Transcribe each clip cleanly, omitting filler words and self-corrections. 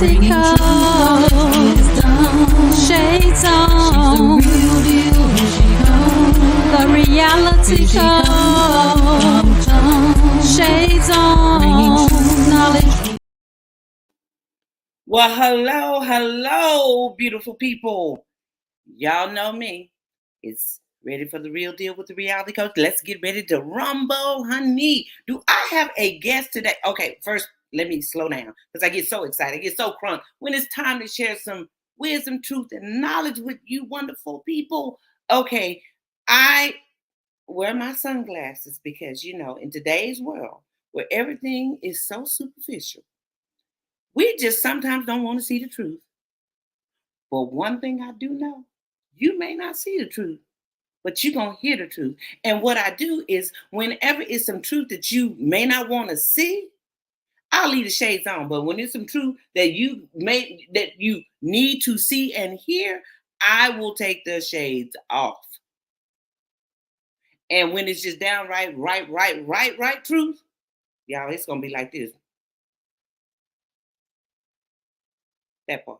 reality comes. Shades on. The reality comes. Shades on. Knowledge. Well, hello, beautiful people. Y'all know me. It's ready for the real deal with the reality coach. Let's get ready to rumble, honey. Do I have a guest today? Okay, first, let me slow down because I get so excited. I get so crunk when it's time to share some wisdom, truth, and knowledge with you wonderful people. Okay, I wear my sunglasses because, in today's world where everything is so superficial, we just sometimes don't want to see the truth. But one thing I do know, you may not see the truth, but you're going to hear the truth. And what I do is whenever it's some truth that you may not want to see, I'll leave the shades on. But when it's some truth that you need to see and hear, I will take the shades off. And when it's just downright right truth, y'all, it's going to be like this. That part.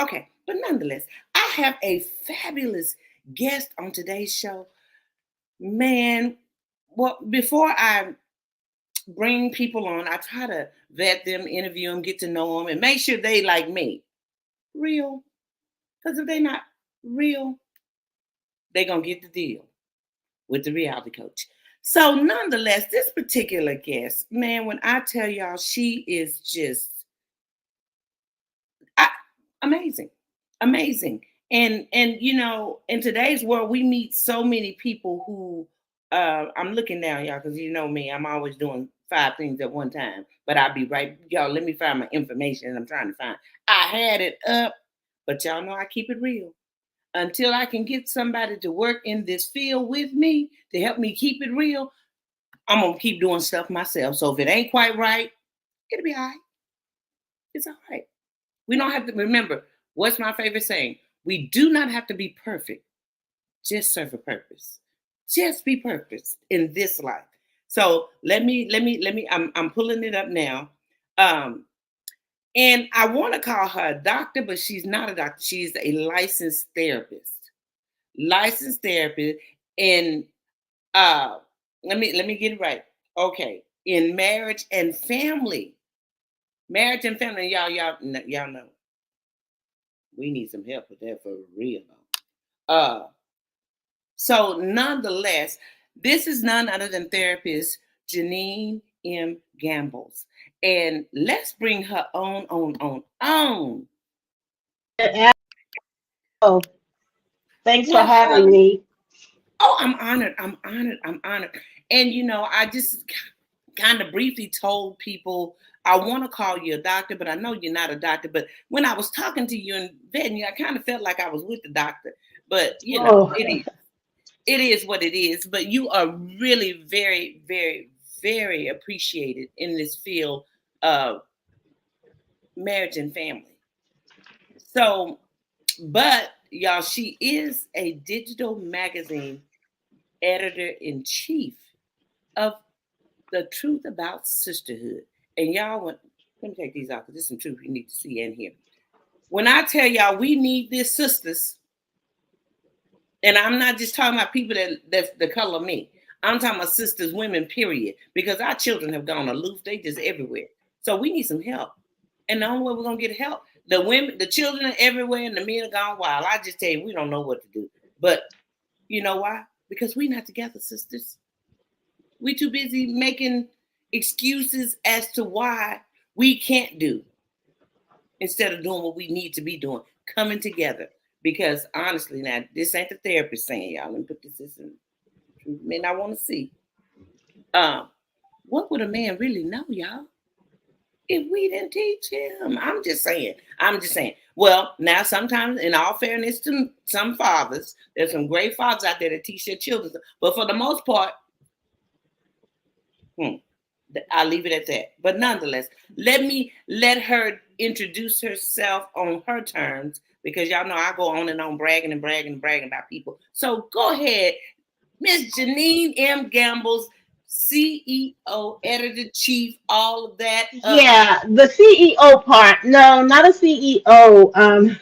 Okay, but nonetheless, I have a fabulous guest on today's show. Man, well, before I bring people on, I try to vet them, interview them, get to know them, and make sure they like me. Real. Because if they're not real, they're going to get the deal with the reality coach. So nonetheless, this particular guest, man, when I tell y'all, she is just amazing. And in today's world, we meet so many people who I'm looking down, y'all, because you know me, I'm always doing 5 things at one time. But I'll be right, y'all. Let me find my information I'm trying to find. I had it up, but y'all know I keep it real. Until I can get somebody to work in this field with me to help me keep it real, I'm gonna keep doing stuff myself. So if it ain't quite right, it'll be all right. It's all right. We don't have to remember, what's my favorite saying? We do not have to be perfect. Just serve a purpose. Just be purpose in this life. So let me, I'm pulling it up now. And I want to call her a doctor, but she's not a doctor. She's a licensed therapist. In let me get it right. Okay. In marriage and family. Y'all know. We need some help with that for real. So nonetheless, this is none other than therapist Janine M. Gambles. And let's bring her on. Oh, thanks for having me. Oh, I'm honored. And I just kind of briefly told people I want to call you a doctor, but I know you're not a doctor. But when I was talking to you and vetting you, I kind of felt like I was with the doctor. But it is what it is. But you are really very, very, very appreciated in this field of marriage and family. So, but y'all, she is a digital magazine editor-in-chief of The Truth About Sisterhood. And y'all, let me take these out because there's some truth you need to see in here. When I tell y'all we need these sisters, and I'm not just talking about people that's the color of me. I'm talking about sisters, women, period. Because our children have gone aloof. They just everywhere. So we need some help. And the only way we're going to get help, the women, the children are everywhere and the men are gone wild. I just tell you, we don't know what to do. But you know why? Because we're not together, sisters. We too busy making excuses as to why we can't do instead of doing what we need to be doing, coming together. Because honestly, now, this ain't the therapist saying, y'all, let me put this in. You may not want to see. What would a man really know, y'all, if we didn't teach him? I'm just saying. Well, now sometimes, in all fairness to some fathers, there's some great fathers out there that teach their children. But for the most part, I'll leave it at that. But nonetheless, let her introduce herself on her terms, because y'all know I go on and on bragging about people. So go ahead, Miss Janine M. Gambles, CEO, editor chief, all of that. Yeah, the CEO part. No, not a CEO.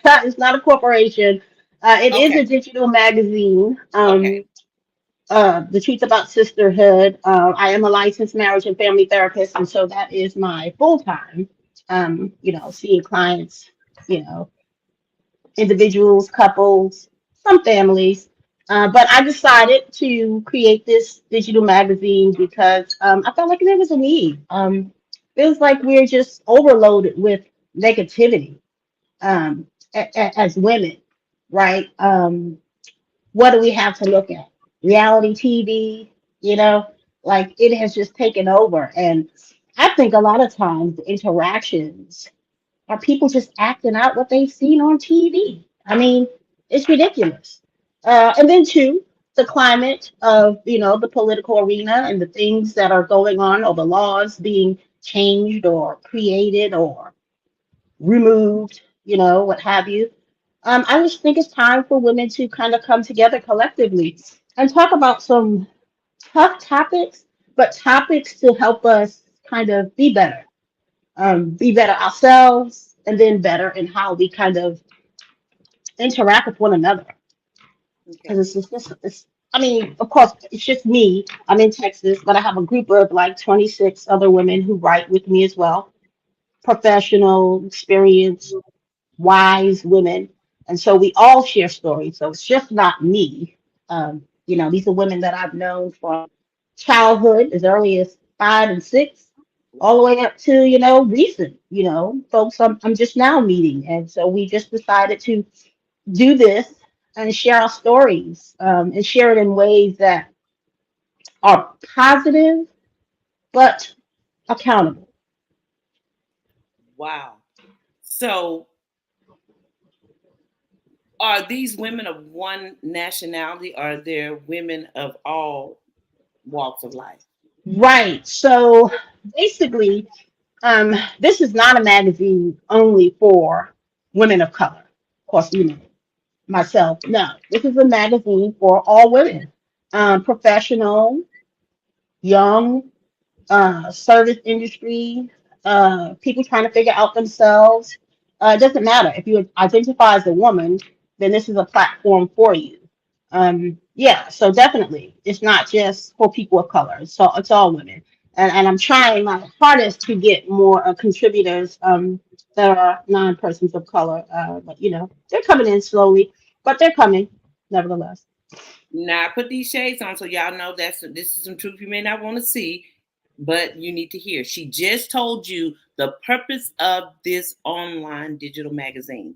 That is not a corporation. It is Okay, a digital magazine. okay, The Truth About Sisterhood. I am a licensed marriage and family therapist, and so that is my full time. Seeing clients, you know, individuals, couples, some families. But I decided to create this digital magazine because I felt like there was a need. Feels like we're just overloaded with negativity as women, right? What do we have to look at? Reality TV, you know, like it has just taken over. And I think a lot of times the interactions are people just acting out what they've seen on TV. I mean, it's ridiculous. And then two, the climate of the political arena and the things that are going on, or the laws being changed or created or removed, what have you. I just think it's time for women to kind of come together collectively and talk about some tough topics, but topics to help us kind of be better ourselves, and then better in how we kind of interact with one another. okay. Because I mean, of course, it's just me. I'm in Texas, but I have a group of like 26 other women who write with me as well, professional, experienced, wise women. And so we all share stories. So it's just not me. These are women that I've known from childhood, as early as 5 and 6, all the way up to, recent, folks I'm just now meeting. And so we just decided to do this and share our stories, and share it in ways that are positive but accountable. Wow. So, are these women of one nationality? Or are there women of all walks of life? Right. So basically, this is not a magazine only for women of color. Of course, myself. No, this is a magazine for all women, professional, young, service industry, people trying to figure out themselves. It doesn't matter if you identify as a woman, then this is a platform for you. Yeah, so definitely, it's not just for people of color. So it's all women, and I'm trying my hardest to get more contributors that are non-persons of color. But they're coming in slowly, but they're coming nevertheless. Now, I put these shades on so y'all know this is some truth you may not want to see, but you need to hear. She just told you the purpose of this online digital magazine.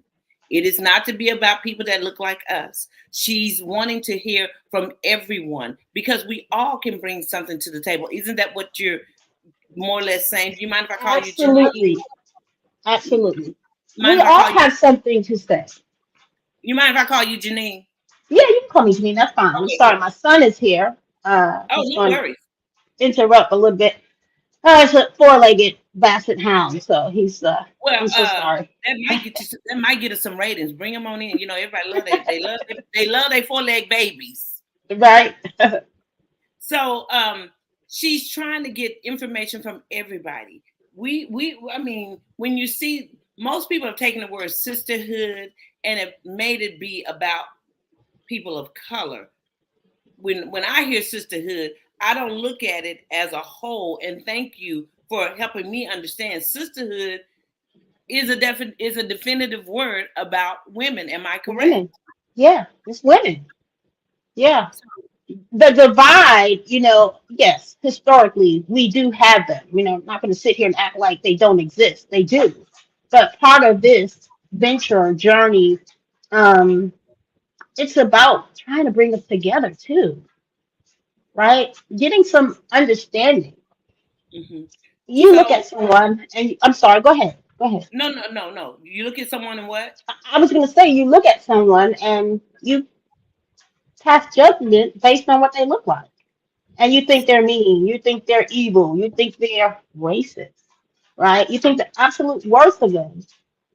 It is not to be about people that look like us. She's wanting to hear from everyone because we all can bring something to the table. Isn't that what you're more or less saying? Do you mind if I call you Janine? Absolutely, absolutely. Mind We if I all call you? have something to say. You mind if I call you Janine? Yeah, you can call me Janine. That's fine. I'm Okay, sorry, good. my son is here. Oh, He's no going to worries. interrupt a little bit. It's a four-legged basset hound, so he's. Well, I'm so sorry. that might get us some ratings. Bring them on in. You know, everybody love they love their 4 leg babies. Right. So she's trying to get information from everybody. I mean, when you see most people have taken the word sisterhood and have made it be about people of color. When I hear sisterhood, I don't look at it as a whole. And thank you for helping me understand sisterhood is a definitive word about women. Am I correct? Women. Yeah, it's women. Yeah. The divide, yes, historically, we do have them. I'm not going to sit here and act like they don't exist. They do. But part of this venture journey, um, it's about trying to bring us together too, right? Getting some understanding. Hmm. You look at So someone, and I'm sorry, go ahead. Go ahead. no, no, no, no. You look at someone and what? I was going to say, you look at someone and you pass judgment based on what they look like. And you think they're mean, you think they're evil, you think they're racist, right? You think the absolute worst of them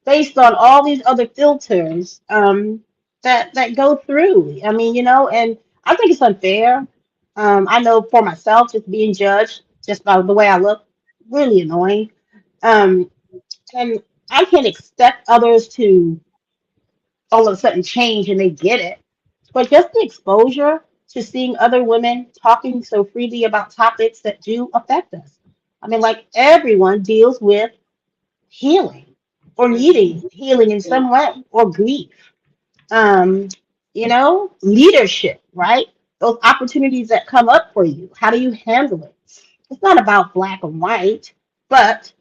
based on all these other filters that go through. I mean, and I think it's unfair. I know for myself, just being judged just by the way I look, really annoying. Um, and I can expect others to all of a sudden change and they get it. But just the exposure to seeing other women talking so freely about topics that do affect us. I mean, like everyone deals with healing or needing healing in some way or grief. um, Leadership, right? Those opportunities that come up for you. How do you handle it? It's not about black and white, but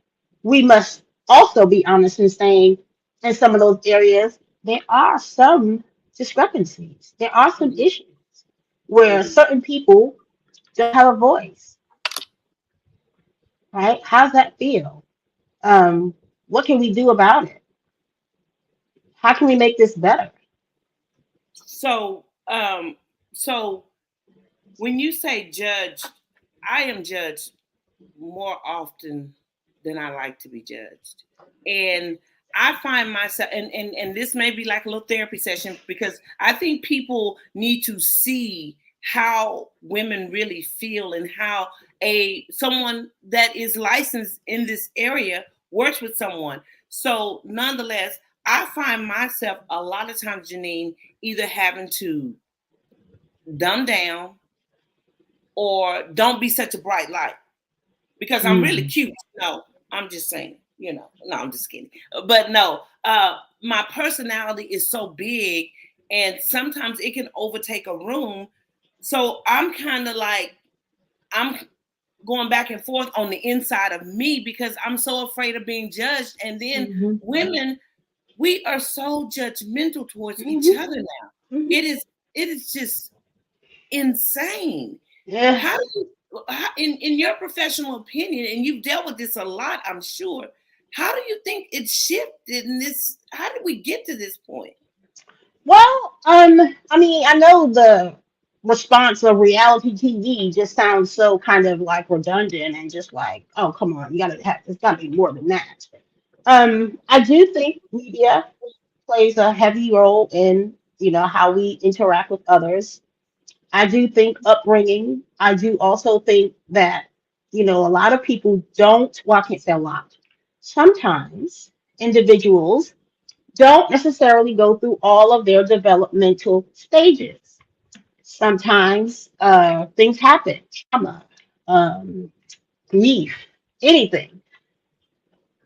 we must also be honest in saying in some of those areas, there are some discrepancies. There are some issues where certain people don't have a voice, right? How's that feel? What can we do about it? How can we make this better? So, so when you say judge, I am judged more often than I like to be judged. And I find myself, and this may be like a little therapy session, because I think people need to see how women really feel and how someone that is licensed in this area works with someone. So nonetheless, I find myself a lot of times, Janine, either having to dumb down or don't be such a bright light because I'm really Mm. cute. No, I'm just saying, no, I'm just kidding. But no, my personality is so big and sometimes it can overtake a room. So I'm kind of like, I'm going back and forth on the inside of me because I'm so afraid of being judged. And then Mhm. women, we are so judgmental towards each Mhm. other now. Mhm. It is just insane. Yeah. How do you, in your professional opinion, and you've dealt with this a lot, I'm sure. How do you think it shifted in this? How did we get to this point? Well, I mean, I know the response of reality TV just sounds so kind of like redundant and just like, oh, come on, you gotta have, it's gotta be more than that. I do think media plays a heavy role in, how we interact with others. I do think upbringing. I do also think that, a lot of people don't, well, I can't say a lot. Sometimes individuals don't necessarily go through all of their developmental stages. Sometimes things happen, trauma, um, grief, anything,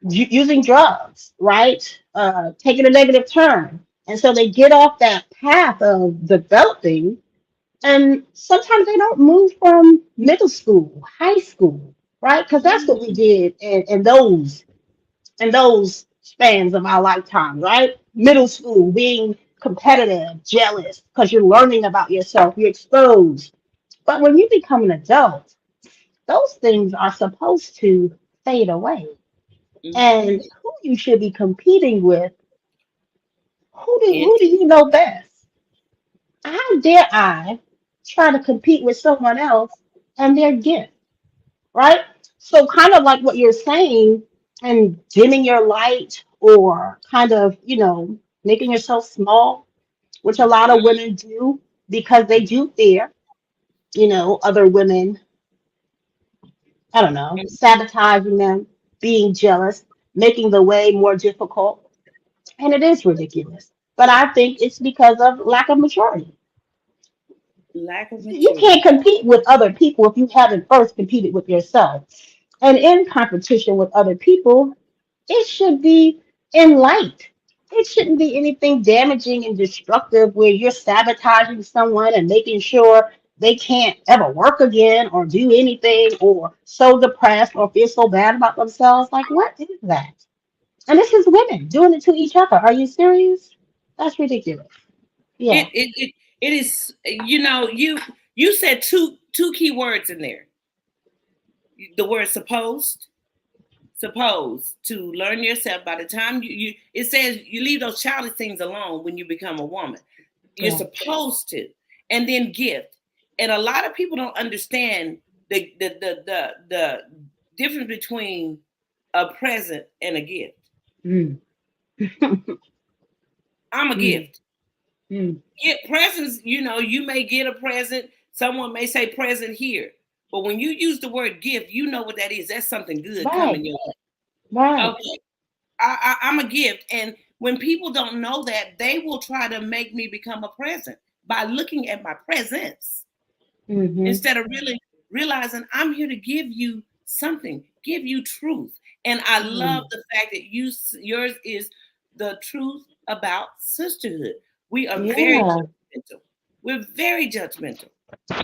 using drugs, right? Taking a negative turn. And so they get off that path of developing, and sometimes they don't move from middle school, high school, right? Because that's what we did in those spans of our lifetime, right? Middle school, being competitive, jealous, because you're learning about yourself, you're exposed. But when you become an adult, those things are supposed to fade away. Mm-hmm. And who you should be competing with, who do Indeed. you know best? How dare I try to compete with someone else and their gift, right? So kind of like what you're saying, and dimming your light or kind of, making yourself small, which a lot of women do because they do fear, other women, I don't know, sabotaging them, being jealous, making the way more difficult. And it is ridiculous. But I think it's because of lack of maturity. Lack of You maturity. can't compete with other people if you haven't first competed with yourself. And in competition with other people, it should be in light. It shouldn't be anything damaging and destructive where you're sabotaging someone and making sure they can't ever work again or do anything or so depressed or feel so bad about themselves. Like, what is that? And this is women doing it to each other. Are you serious? That's ridiculous. Yeah. It is. You said two key words in there. The word supposed. Supposed to learn yourself. By the time you it says you leave those childish things alone when you become a woman. You're Yeah. supposed to, and then gift. And a lot of people don't understand the difference between a present and a gift. Mm. I'm a Mm. gift. Mm. Get presents, you may get a present Someone may say present here, but when you use the word gift, you know what that is. That's something good Right. coming your way. Right. Okay, I'm a gift, and when people don't know that, they will try to make me become a present by looking at my presence Mm-hmm. instead of really realizing I'm here to give you something, give you truth. And I love Mm. the fact that yours is the truth about sisterhood. We are very Yeah. judgmental. We're very judgmental.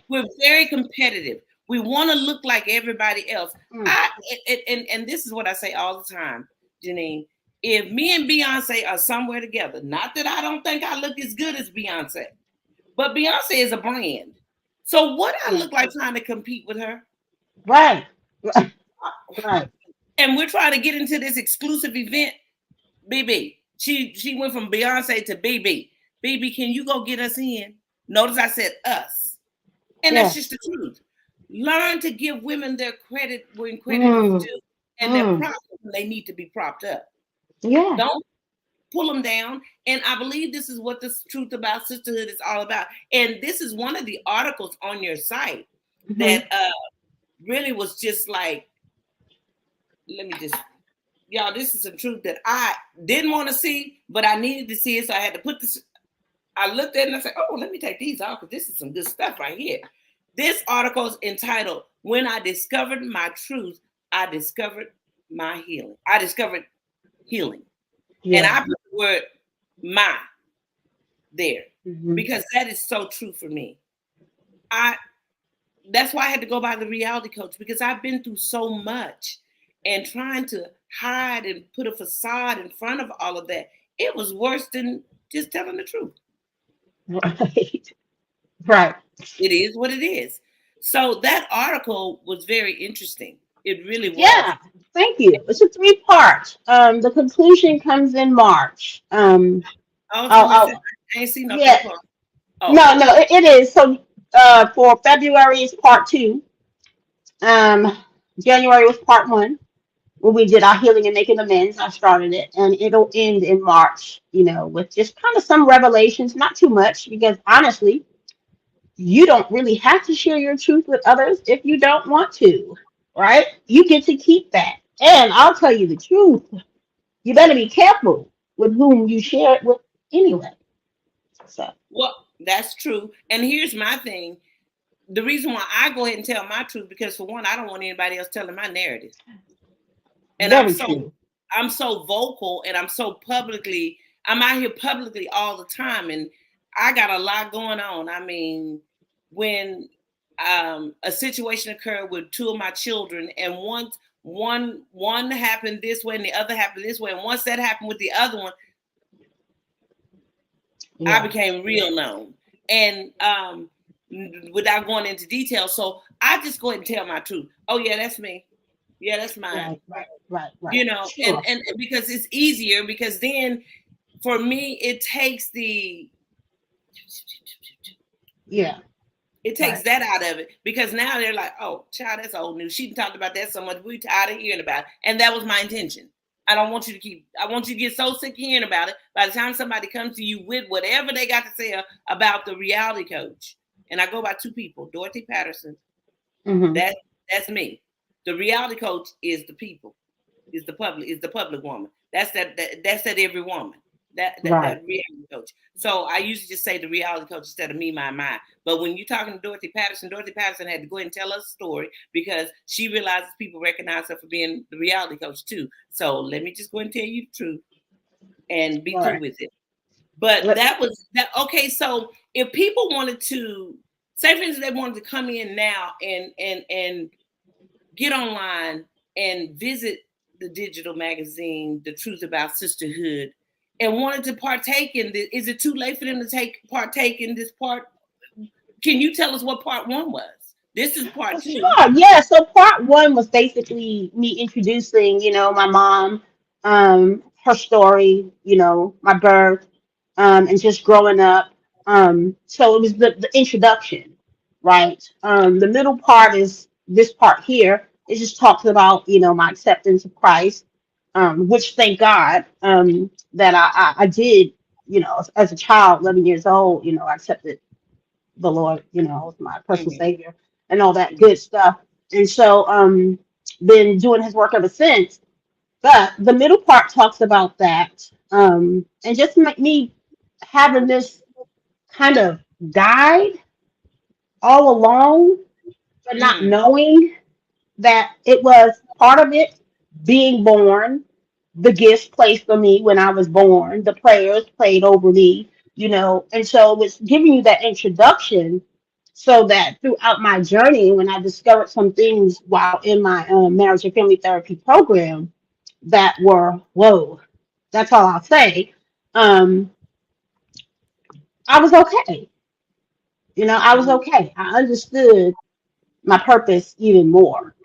We're very competitive. We want to look like everybody else. Mm. I and this is what I say all the time, Janine. If me and Beyonce are somewhere together, not that I don't think I look as good as Beyonce, but Beyonce is a brand. So what I Yeah. look like trying to compete with her? Right. Right. And we're trying to get into this exclusive event. BB, she went from Beyonce to BB. BB, can you go get us in? Notice I said us. And that's Yes. just the truth. Learn to give women their credit when credit is Mm. due and their Mm. props when they need to be propped up. Yeah. Don't pull them down. And I believe this is what this truth about sisterhood is all about. And this is one of the articles on your site Mm-hmm. that really was just like, let me just, y'all, this is some truth that I didn't want to see, but I needed to see it. So I had to put this, I looked at it and I said, oh, let me take these off because this is some good stuff right here. This article is entitled, When I Discovered My Truth, I Discovered My Healing. I discovered healing. And Yeah. I put the word my there Mm-hmm. because that is so true for me. I That's why I had to go by the reality coach because I've been through so much and trying to hide and put a facade in front of all of that. It was worse than just telling the truth. Right. Right. It is what it is. So that article was very interesting. It really was. Yeah. Thank you. It's a three part. The conclusion comes in March. I was I'll, going to say, I'll I ain't seen no yeah. three part. Oh, No, no, it is. So for February is part two. Um, January was part one, when we did our healing and making amends. I started it, and it'll end in March. With just kind of some revelations, not too much, because honestly, you don't really have to share your truth with others if you don't want to, right? You get to keep that. And I'll tell you the truth, you better be careful with whom you share it with anyway. So, well, that's true. And here's my thing. The reason why I go ahead and tell my truth because for one, I don't want anybody else telling my narrative. And very true. I'm so vocal and I'm out here publicly all the time and I got a lot going on. I mean, when a situation occurred with two of my children and once one happened this way and the other happened this way and once that happened with the other one, I Yeah. became real known. And without going into detail, so I just go ahead and tell my truth. Oh yeah, that's me. Yeah, that's mine. Right, right, right, right. You know, Sure. and because it's easier because then for me it takes Yeah. Right. that out of it because now they're like, oh, child, that's old news. She talked about that so much. We tired of hearing about it. And that was my intention. I want you to get so sick of hearing about it. By the time somebody comes to you with whatever they got to say about the reality coach, and I go by two people, Dorothy Patterson. Mm-hmm. That's me. The reality coach is the people, is the public woman. That's that every woman. Right. That reality coach. So I usually just say the reality coach instead of me, my. But when you're talking to Dorothy Patterson had to go ahead and tell us a story because she realizes people recognize her for being the reality coach too. So let me just go and tell you the truth and be through Right. with it. But Let- that was that. Okay, so if people wanted to, say for instance, they wanted to come in now and get online and visit the digital magazine, The Truth About Sisterhood, and wanted to partake in this, is it too late for them to partake in this part? Can you tell us what part one was? This is part two. Sure. Yeah. So part one was basically me introducing, my mom, her story, my birth, and just growing up. So it was the introduction, right? The middle part is this part here. It just talks about, my acceptance of Christ, which thank God, that I did, as a child, 11 years old, I accepted the Lord, my personal Mhm. savior and all that good stuff. And so been doing his work ever since. But the middle part talks about that. And just make me having this kind of guide all along, but not Mm. knowing that it was part of it being born, the gifts placed for me when I was born, the prayers prayed over me, and so it was giving you that introduction so that throughout my journey, when I discovered some things while in my marriage and family therapy program that were, whoa, that's all I'll say. Um, I was okay. I was Mhm. okay. I understood my purpose even more.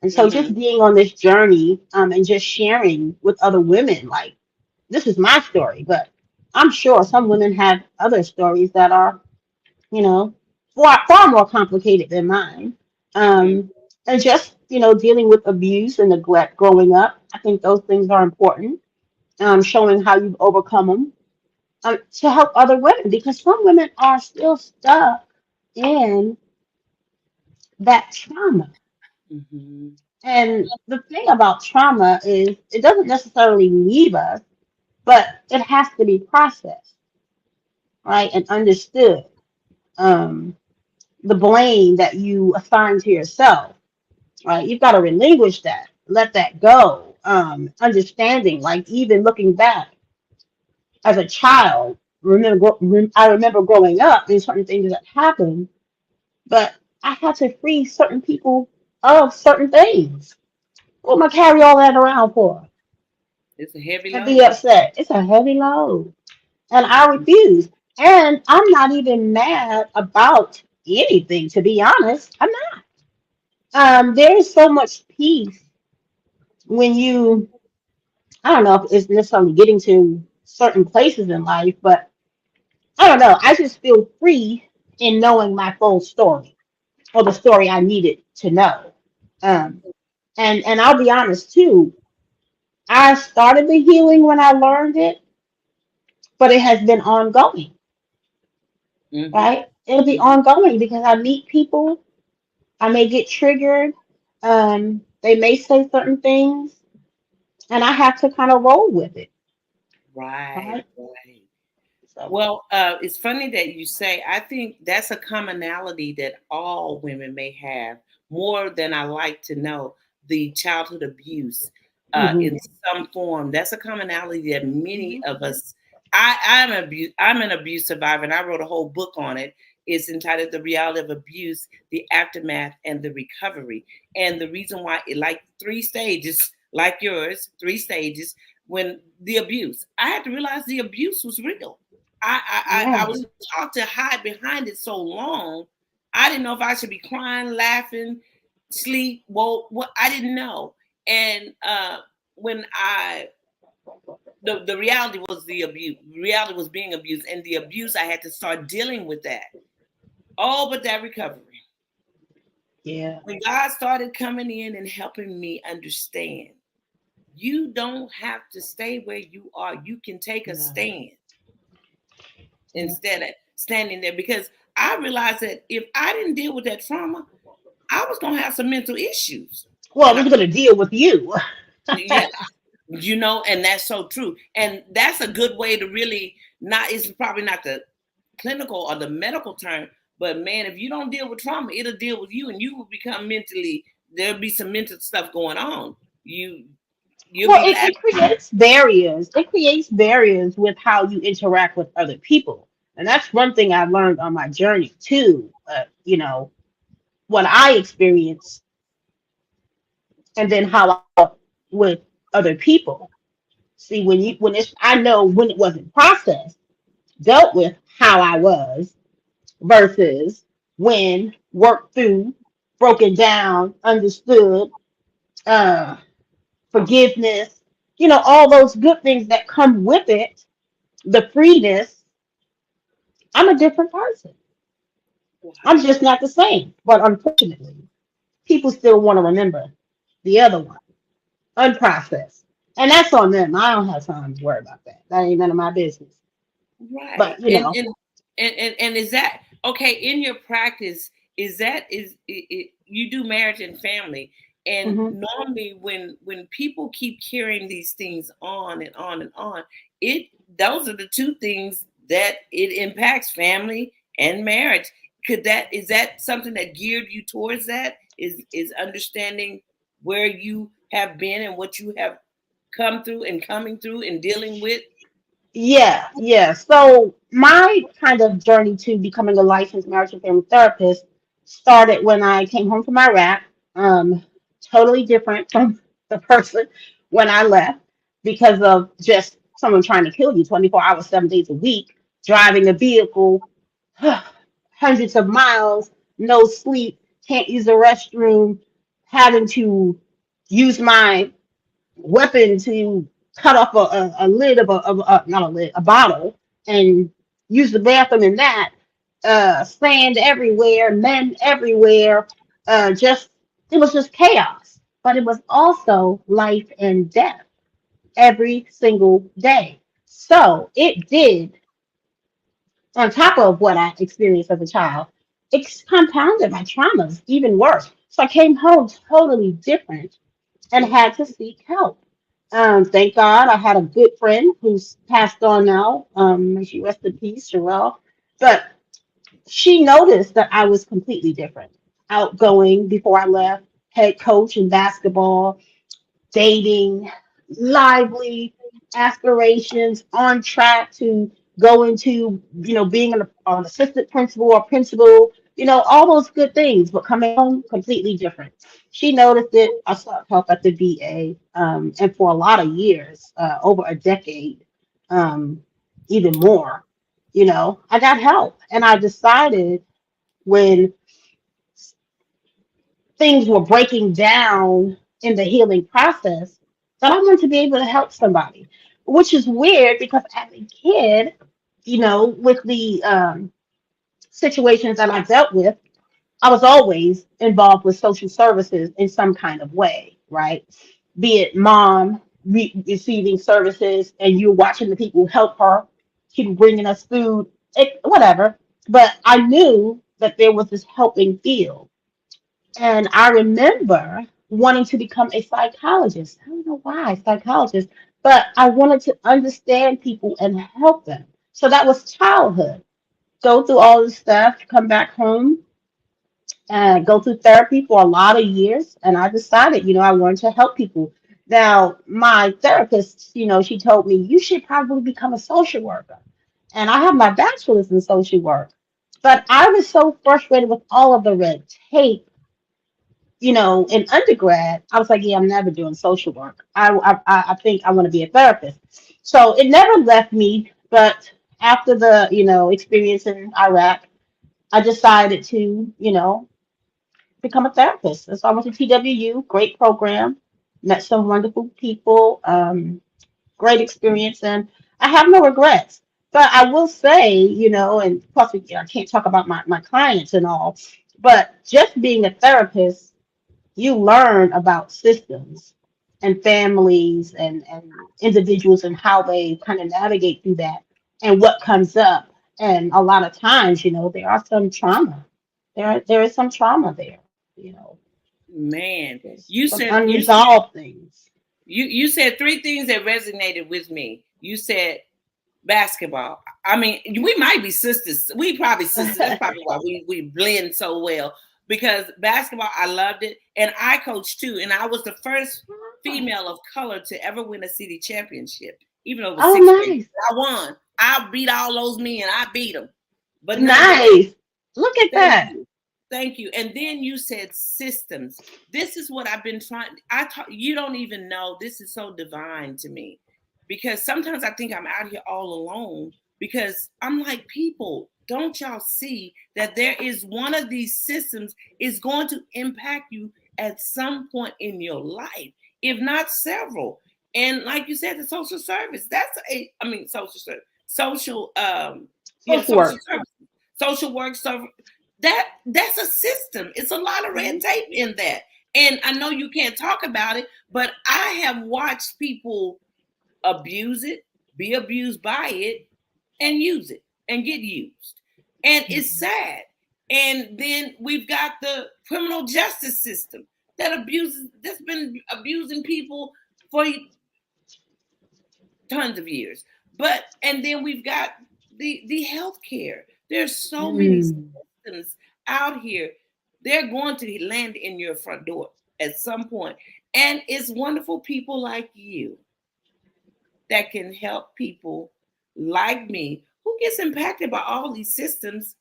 And so just Mhm. being on this journey and just sharing with other women, like this is my story, but I'm sure some women have other stories that are, you know, far more complicated than mine. Mhm. And just, dealing with abuse and neglect growing up, I think those things are important. Showing how you've overcome them to help other women because some women are still stuck in that trauma. Mhm. And the thing about trauma is it doesn't necessarily leave us, but it has to be processed, right, and understood. Um, the blame that you assign to yourself, right? You've got to relinquish that, let that go. Understanding, like even looking back as a child, I remember growing up and certain things that happened, but I had to free certain people of certain things. What am I carry all that around for? It's a heavy And be load. upset. It's a heavy load. And I refuse. And I'm not even mad about anything, to be honest. I'm not. There is so much peace when I don't know if it's necessarily getting to certain places in life, but I don't know. I just feel free in knowing my full story or the story I needed to know. Um, and I'll be honest too. I started the healing when I learned it, but it has been ongoing, Mhm. right? It'll be Mhm. ongoing because I meet people, I may get triggered, they may say certain things, and I have to kind of roll with it, Right. right? Right. So, Well, it's funny that you say. I think that's a commonality that all women may have, more than I like to know. The childhood abuse, hmm in some form, that's a commonality that many hmm of us. I'm an abuse survivor, and I wrote a whole book on it. It's entitled "The Reality of Abuse: The Aftermath and the Recovery." And the reason why, like 3 stages, like yours, 3 stages. When the abuse, I had to realize the abuse was real. I yeah, was taught to hide behind it so long. I didn't know if I should be crying, laughing, sleep. Well, what I didn't know. And when I the reality was the abuse. Reality was being abused, and the abuse I had to start dealing with that. Oh, but that recovery. yeah, When God started coming in and helping me understand, you don't have to stay where you are. You can take a yeah, stand yeah. instead of standing there, because I realized that if I didn't deal with that trauma, I was gonna have some mental issues. Well, And we're gonna deal with you. yeah, and that's so true. And that's a good way to really not, it's probably not the clinical or the medical term, but man, if you don't deal with trauma, it'll deal with you and you will become mentally, there'll be some mental stuff going on. You'll Well, be it laughing. creates barriers. It creates barriers with how you interact with other people, and that's one thing I learned on my journey too. What I experienced, and then how I dealt with other people. See, when it's I know when it wasn't processed, dealt with how I was versus when worked through, broken down, understood, uh, forgiveness, all those good things that come with it, the freeness. I'm a different person. I'm Wow. just not the same. But unfortunately, people still want to remember the other one, unprocessed. And that's on them. I don't have time to worry about that. That ain't none of my business. Right. But And is that Okay, in your practice, you do marriage and family, and Mm-hmm. normally when people keep carrying these things on and on and on, it those are the two things that it impacts, family and marriage. Is that something that geared you towards that? Is understanding where you have been and what you have come through and coming through and dealing with? Yeah, yeah. So my kind of journey to becoming a licensed marriage and family therapist started when I came home from Iraq. Um, totally different from the person when I left because of just someone trying to kill you 24 hours, 7 days a week, driving a vehicle hundreds of miles, no sleep, can't use the restroom, having to use my weapon to cut off a lid of not a lid, a bottle, and use the bathroom in that. Sand everywhere, men everywhere. Just it was just chaos. But it was also life and death every single day. So it did, on top of what I experienced as a child, it compounded my traumas even worse. So I came home totally different and had to seek help. Thank God I had a good friend who's passed on now. May she rest in peace, Sherelle. But she noticed that I was completely different. Outgoing before I left, head coach in basketball, dating, lively, aspirations, on track to go into, being an assistant principal or principal, all those good things, but coming home completely different. She noticed it. I sought help at the VA, and for a lot of years, over a decade, um, even more, I got help. And I decided when things were breaking down in the healing process that I wanted to be able to help somebody, which is weird because as a kid, with the situations that I dealt with, I was always involved with social services in some kind of way, right? Be it mom receiving services and you're watching the people help her, keep bringing us food, whatever. But I knew that there was this helping field, and I remember wanting to become a psychologist. I don't know why psychologist, but I wanted to understand people and help them. So that was childhood. Go through all this stuff, come back home, and go through therapy for a lot of years. And I decided, I wanted to help people. Now, my therapist, she told me, you should probably become a social worker. And I have my bachelor's in social work. But I was so frustrated with all of the red tape, in undergrad, I was like, yeah, I'm never doing social work. I think I want to be a therapist. So it never left me. But after the, experience in Iraq, I decided to, become a therapist. And so I went to TWU, great program, met some wonderful people, great experience, and I have no regrets. But I will say, and plus I can't talk about my clients and all, but just being a therapist, you learn about systems and families and individuals and how they kind of navigate through that and what comes up. And a lot of times, there are some trauma. There is some trauma there, Man, there's you some said you said unresolved things. you said three things that resonated with me. You said basketball. I mean, we might be sisters. We probably sisters. That's probably why we blend so well. Because basketball, I loved it, and I coached too. And I was the first female of color to ever win a city championship, even though it was Oh, sixth grade. nice. I won. I beat all those men. I beat them. But nonetheless, Nice. Look at thank that. you. Thank you. And then you said systems. This is what I've been trying. You don't even know. This is so divine to me because sometimes I think I'm out here all alone because I'm like, people, don't y'all see that there is one of these systems is going to impact you at some point in your life, if not several. And like you said, the social service, social service, Social social work. service, social work, so that's a system. It's a lot of red Mhm. tape in that. And I know you can't talk about it, but I have watched people abuse it, be abused by it, and use it and get used. And it's sad. And then we've got the criminal justice system that's been abusing people for tons of years. But and then we've got the healthcare. There's so many Mm. systems out here. They're going to land in your front door at some point. And it's wonderful people like you that can help people like me who gets impacted by all these systems,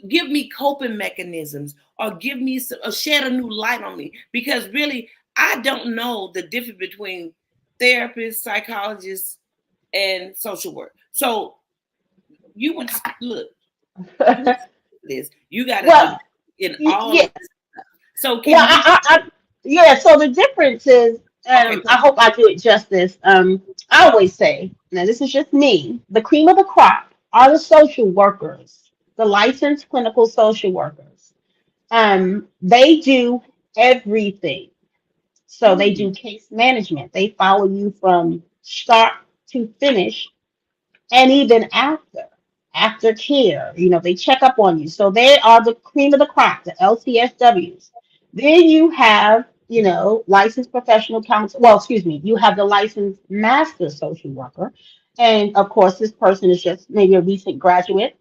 give me coping mechanisms or give me or shed a new light on me, because really I don't know the difference between therapists, psychologists, and social work. So you would look, you would this, you got to Well, be in all yeah. of this stuff. So Well, can you yeah. So the difference is, okay, I hope I do it justice. I always say, now this is just me. The cream of the crop are the social workers, the licensed clinical social workers. They do everything. So they mm, do case management. They follow you from start to finish, and even after care, they check up on you. So they are the cream of the crop, the LCSWs. Then you have, licensed professional counsel. Well, excuse me, you have the licensed master social worker. And of course, this person is just maybe a recent graduate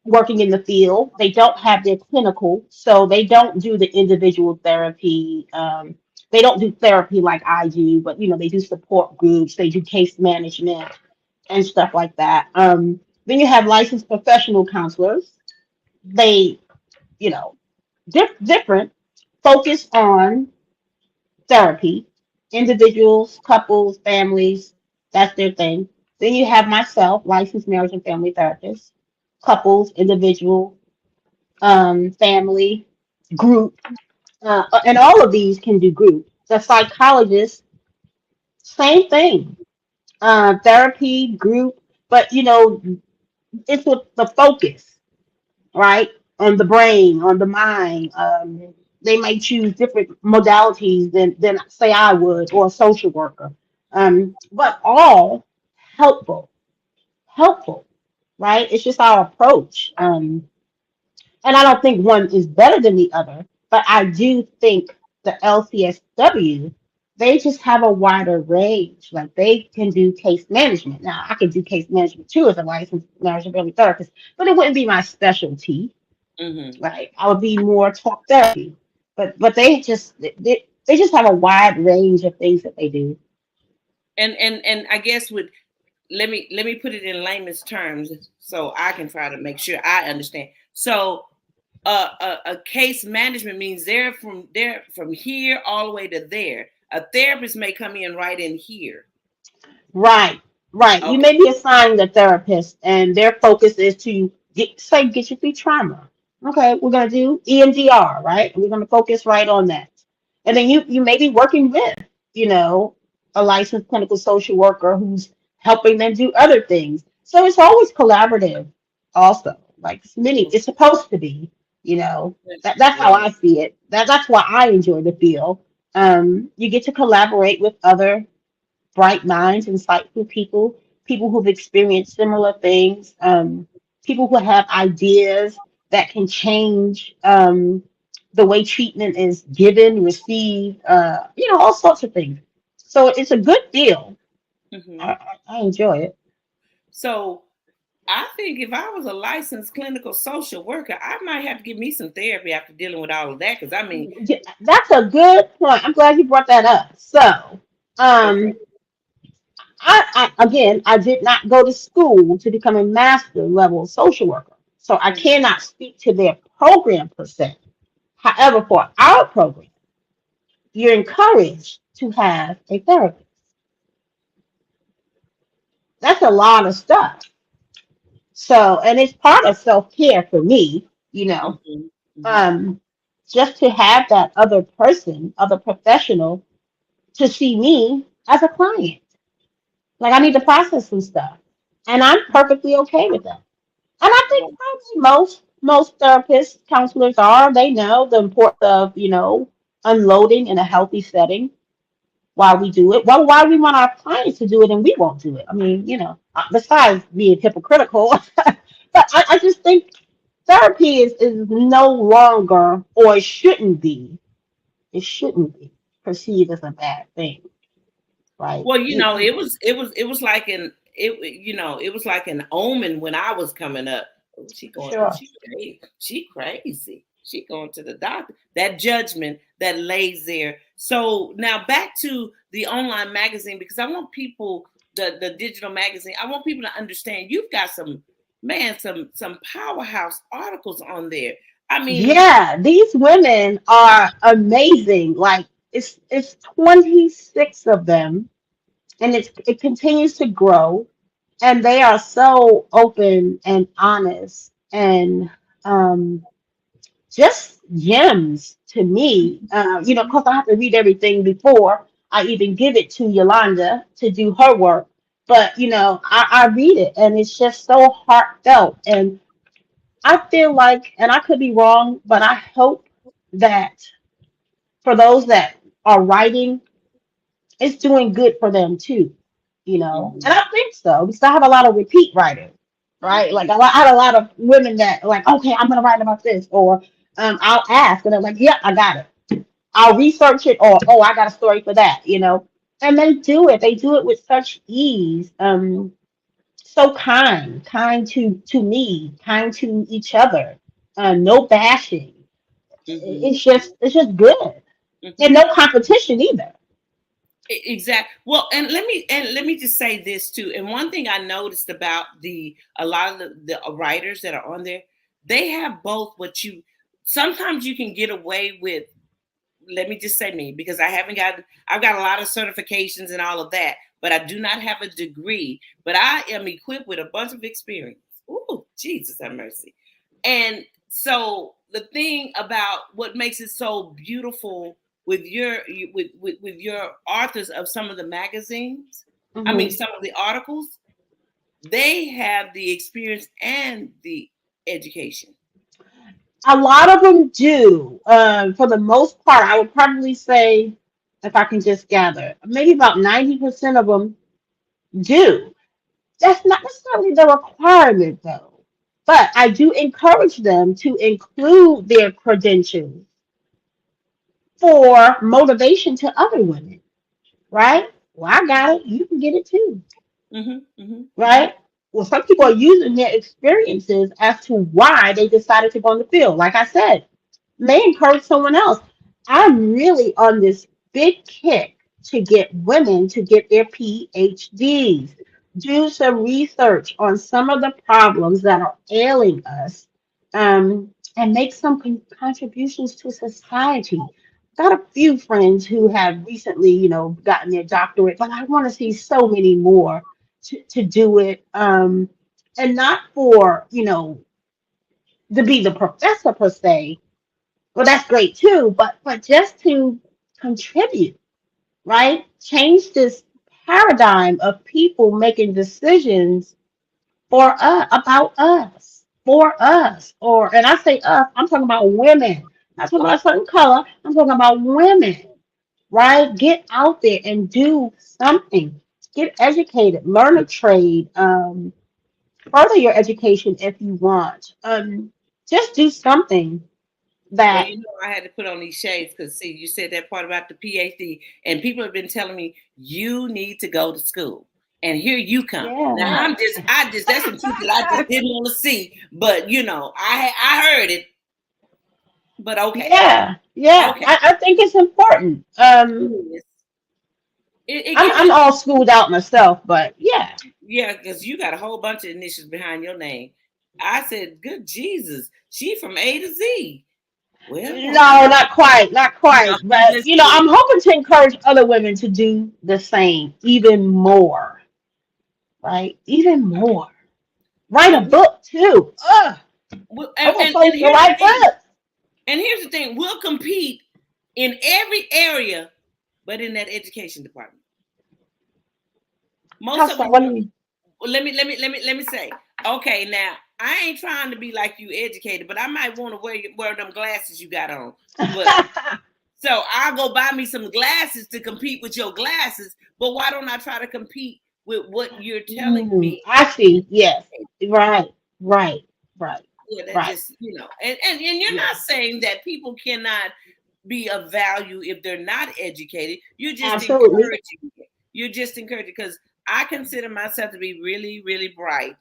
working in the field. They don't have their clinical, so they don't do the individual therapy. They don't do therapy like I do, but they do support groups, they do case management and stuff like that. Then you have licensed professional counselors. They, you know, different, focus on therapy, individuals, couples, families. That's their thing. Then you have myself, licensed marriage and family therapist, couples, individual, family, group, and all of these can do group. The psychologist, same thing. Therapy, group, but it's with the focus, right? On the brain, on the mind. They may choose different modalities than say I would, or a social worker. But all helpful, helpful, right? It's just our approach. And I don't think one is better than the other, but I do think the LCSW, they just have a wider range. Like they can do case management. Now, I can do case management too as a licensed marriage and family therapist, but it wouldn't be my specialty, mm-hmm. right? I would be more talk therapy. But they just have a wide range of things that they do. And I guess with let me put it in layman's terms so I can try to make sure I understand. So a case management means they're from here all the way to there. A therapist may come in right in here. Right, right. You Okay. may be assigned a therapist, and their focus is to get you through trauma. Okay, we're gonna do EMDR, right? We're gonna focus right on that. And then you may be working with, you know, a licensed clinical social worker who's helping them do other things. So it's always collaborative, also. Like it's supposed to be, you know. That's how Right. I see it. That's why I enjoy the field. You get to collaborate with other bright minds, insightful people, people who've experienced similar things, people who have ideas that can change the way treatment is given, received, all sorts of things. So it's a good deal. Hmm. I enjoy it. So I think if I was a licensed clinical social worker, I might have to give me some therapy after dealing with all of that. Because I mean, Yeah, that's a good point. I'm glad you brought that up. So, okay. um, I did not go to school to become a master level social worker. So I Mhm. cannot speak to their program per se. However, for our program, you're encouraged to have a therapist. That's a lot of stuff. So, and it's part of self care for me, Mhm. Mhm. um, just to have that other person, other professional to see me as a client. Like I need to process some stuff. And I'm perfectly okay with that. And I think Well, probably most therapists, counselors are, they know the importance of, unloading in a healthy setting while we do it. Well, why we want our clients to do it and we won't do it? I mean, besides being hypocritical, But I just think therapy is no longer, or it shouldn't be perceived as a bad thing, right? Well, it was like it was like an omen when I was coming up. Oh, Sure. she crazy. She going to the doctor. That judgment that lays there. So now back to the online magazine, because I want people, the digital magazine, I want people to understand you've got some powerhouse articles on there. I mean, Yeah, these women are amazing. Like it's 26 of them, and it continues to grow, and they are so open and honest and um just gems to me. Of course, I have to read everything before I even give it to Yolanda to do her work. But I read it, and it's just so heartfelt. And I feel like, and I could be wrong, but I hope that for those that are writing, it's doing good for them too. And mhm, I think so because I have a lot of repeat writers, right? Like I had a lot of women that like, okay, I'm gonna write about this, or I'll ask, and they're like, yeah, I got it. I'll research it, or oh, I got a story for that. And they do it. They do it with such ease. So kind to me, kind to each other. No bashing. mhm, It's just good, and mhm. no competition either. Exactly. Well, and let me just say this too. And one thing I noticed about the a lot of the writers that are on there, they have both what you sometimes you can get away with. Let me just say me, because I've got a lot of certifications and all of that, but I do not have a degree, but I am equipped with a bunch of experience. Ooh, Jesus have mercy. And so the thing about what makes it so beautiful with with your authors of some of the magazines, I mean Hmm. some of the articles, they have the experience and the education. A lot of them do. For the most part, I would probably say, if I can just gather, maybe about 90% of them do. That's not necessarily the requirement, though. But I do encourage them to include their credentials for motivation to other women, right? Well, I got it. You can get it too, Hmm, hmm, hmm. right? Well, some people are using their experiences as to why they decided to go in the field. Like I said, may encourage someone else. I'm really on this big kick to get women to get their PhDs, do some research on some of the problems that are ailing us, and make some contributions to society. Got a few friends who have recently, gotten their doctorate, but I want to see so many more to do it. And not for, to be the professor per se, well, that's great too, but just to contribute, right? Change this paradigm of people making decisions for us, about us, for us, or and I say us, I'm talking about women. I'm not talking about a certain color. I'm talking about women, right? Get out there and do something. Get educated, learn a trade, further your education if you want. Just do something Well, that, I had to put on these shades because, see, you said that part about the PhD, and people have been telling me you need to go to school, and here you come. Now, yeah. that's some truth that I just didn't want to see, but I heard it, but okay, Yeah, yeah. okay, I think it's important. it is. It I'm gives I'm you, all schooled out myself, but yeah. yeah, because you got a whole bunch of initials behind your name. I said, good Jesus, she from A to Z. Well, No, okay, not quite, not no, quite. I'm But just kidding. I'm hoping to encourage other women to do the same, even more, right? Even more. Write a Well, book too. Ugh, I want and folks to here's the write thing. books. And here's the thing: we'll compete in every area, but in that education department, How most of so? them. What do you mean? Well, let me say. Okay, now I ain't trying to be like you educated, but I might want to wear them glasses you got on. But so I'll go buy me some glasses to compete with your glasses. But why don't I try to compete with what you're telling me? I see. Yes, right. Right. Right. Yeah, that Right. just, and you're Yeah. not saying that people cannot be of value if they're not educated. You're just Absolutely. encouraging it. You're just encouraging, because I consider myself to be really, really bright,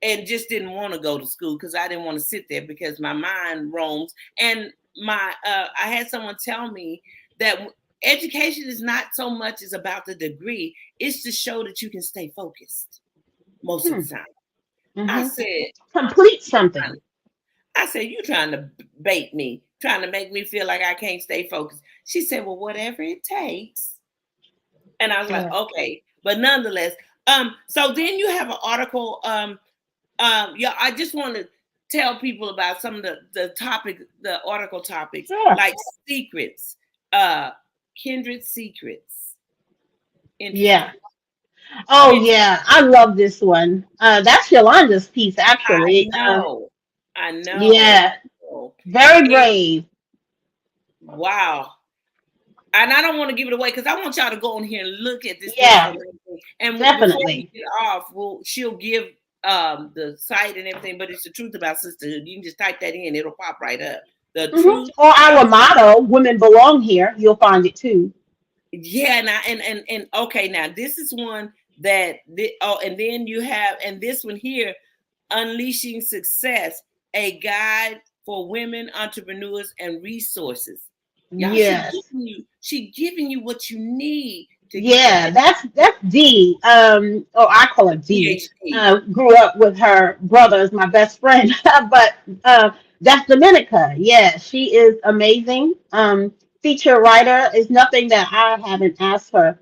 and just didn't want to go to school because I didn't want to sit there because my mind roams. And I had someone tell me that education is not so much as about the degree; it's to show that you can stay focused most of Hmm. the time. I Hmm. said, Complete something. I said, you trying to bait me, trying to make me feel like I can't stay focused. She said, well, whatever it takes. And I was like, Yeah. okay. But nonetheless, so then you have an article. Yeah, I just want to tell people about some of the article topics, Sure. like secrets, uh, kindred secrets. Interesting. Yeah. Oh Interesting. yeah. I love this one. That's Yolanda's piece, I actually. know. I know. Yeah. Very And brave. wow. And I don't want to give it away because I want y'all to go on here and look at this piece Yeah. and everything. And before we Definitely. get off, she'll give the site and everything, but it's the truth about sisterhood. You can just type that in, it'll pop right up. The Hmm. truth Or about our motto, "Women belong here." You'll find it too. yeah, now and okay, now this is one and then you have, and this one here, Unleashing Success, a guide for women entrepreneurs and resources. Y'all, Yes. she giving you what you need to get that Yeah, that's D. Or I call her D. PhD. Grew up with her brother as my best friend, but that's Dominica. Yeah, she is amazing. Feature writer is nothing that I haven't asked her.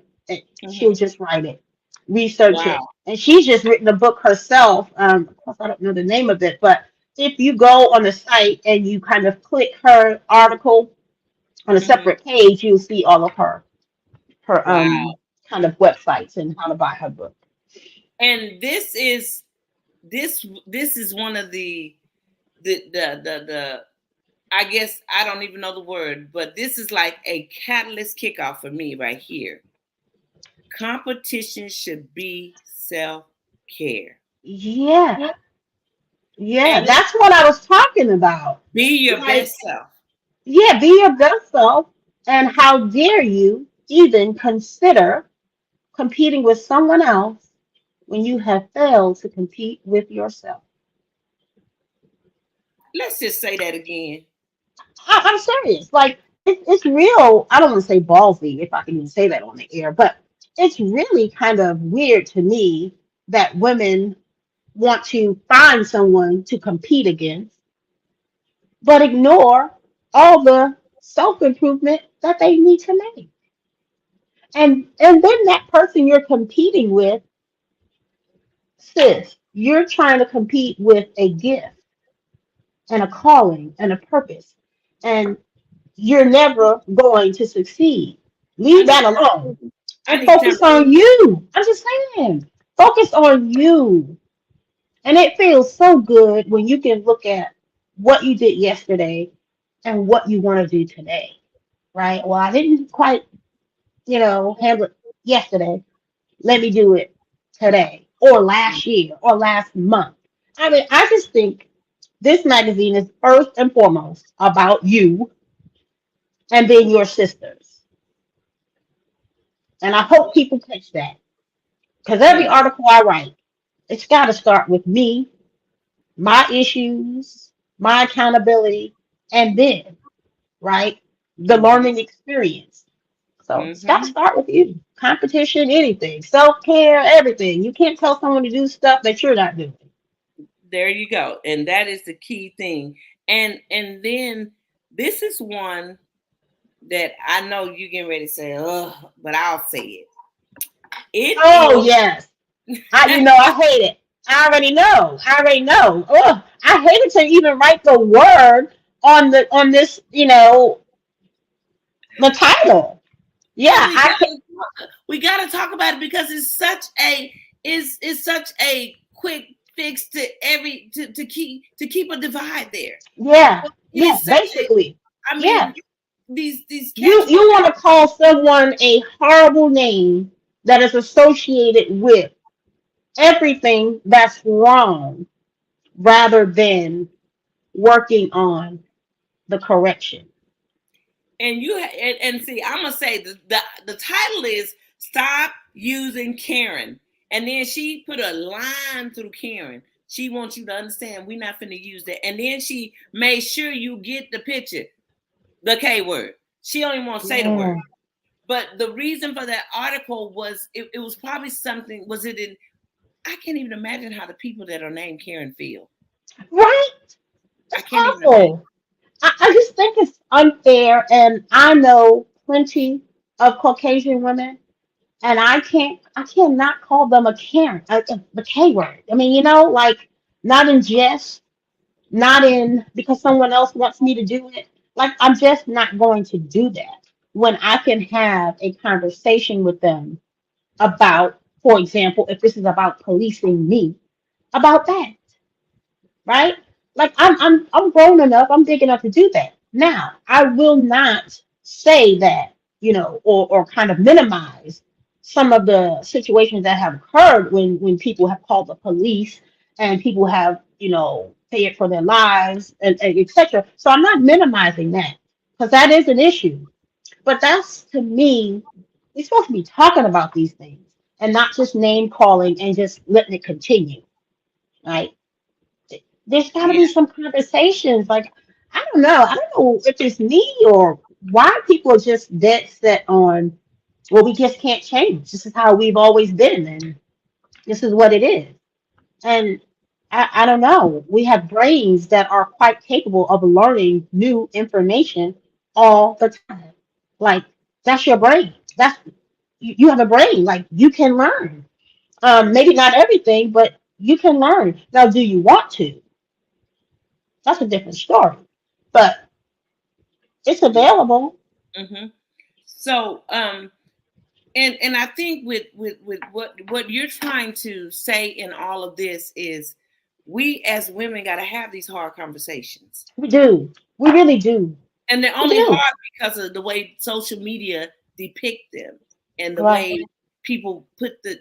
She'll Hmm. just write it, research it, Wow. and she's just written a book herself. Of course, I don't know the name of it, but if you go on the site and you kind of click her article on a Hmm. separate page, you'll see all of her Wow. kind of websites and how to buy her book. And this is one of the I guess I don't even know the word, but this is like a catalyst kickoff for me right here. Competition should be self-care. Yeah, yeah, And it's that's what I was talking about. be your Like, best self. yeah, be your best self, and how dare you even consider competing with someone else when you have failed to compete with yourself? Let's just say that again. I'm serious. Like, it's real. I don't want to say ballsy, if I can even say that on the air, but it's really kind of weird to me that women want to find someone to compete against, but ignore all the self improvement that they need to make. And then that person you're competing with, sis, you're trying to compete with a gift and a calling and a purpose. And you're never going to succeed. I Leave need that alone I and need focus Tamara. on you. I'm just saying, focus on you. And it feels so good when you can look at what you did yesterday and what you want to do today, right? Well, I didn't quite, handle it yesterday. Let me do it today or last year or last month. I mean, I just think this magazine is first and foremost about you and then your sisters. And I hope people catch that because every Mm, article I write, it's got to start with me, my issues, my accountability, and then, right, the mhm, learning experience. So it's got to mhm. start with you. Competition, anything, self care, everything. You can't tell someone to do stuff that you're not doing. There you go. And that is the key thing. And then this is one that I know you getting ready to say, but I'll say it. It Oh, is yes. I hate it. I already know. I already know. Oh, I hated to even write the word on this, the title. Yeah, but I can. we gotta talk about it because it's such a quick fix to keep a divide there. Yeah, It yeah. is such a, Basically, I yeah. mean, these You catchwords. want to call someone a horrible name that is associated with everything that's wrong. rather than working on the correction. And and see, I'm gonna say the title is "Stop Using Karen," and then she put a line through Karen. She wants you to understand we're not finna use that, and then she made sure you get the picture, the K word. She don't even want to say the word. Yeah. But the reason for that article was it was probably something. Was it in? I can't even imagine how the people that are named Karen feel. Right? I It's can't even imagine. awful. I just think it's unfair, and I know plenty of Caucasian women, and I cannot call them a Karen, the K word. I mean, like, not in jest, not in because someone else wants me to do it. Like, I'm just not going to do that when I can have a conversation with them about, for example, if this is about policing me, about that, right? Like, I'm grown enough, I'm big enough to do that. Now, I will not say that, or kind of minimize some of the situations that have occurred when people have called the police and people have, paid for their lives and etc. So I'm not minimizing that because that is an issue. But that's, to me, we're supposed to be talking about these things and not just name calling and just letting it continue, right? There's got to Yeah. be some conversations. Like, I don't know. I don't know if it's me or why people are just dead set on, well, we just can't change. This is how we've always been, and this is what it is. And I don't know. We have brains that are quite capable of learning new information all the time. Like, that's your brain. You have a brain. Like, you can learn. Maybe not everything, but you can learn. Now, do you want to? That's a different story. But it's Yeah. available. Mm-hmm. So, and I think with what you're trying to say in all of this is we as women got to have these hard conversations, We do. We really do. and they're We only do. hard because of the way social media depict them and the Right. way people put the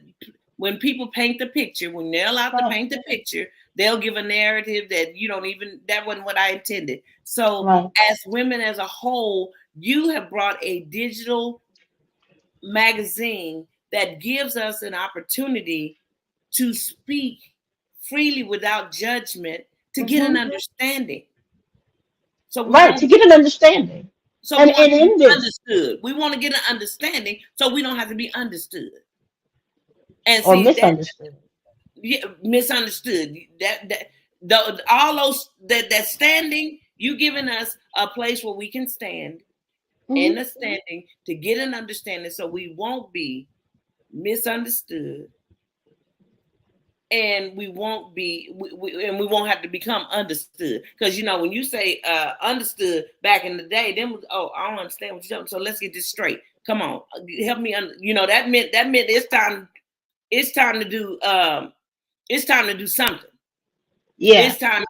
when people paint the picture, when they're allowed to Right. paint the picture, they'll give a narrative that you don't even that wasn't what I intended. So Right. as women as a whole, you have brought a digital magazine that gives us an opportunity to speak freely without judgment to get an Hmm. understanding. So we Right. To won't get an understanding. so we And want to be in this, understood. We want to get an understanding so we don't have to be understood. And or see that misunderstood. yeah, misunderstood. All those that standing, you giving us a place where we can stand in Hmm. the standing to get an understanding so we won't be misunderstood and we won't be and we won't have to become understood because when you say understood back in the day then was, oh, I don't understand what you're talking, so let's get this straight, come on, help me that meant it's time to do it's time to do something, Yeah. it's time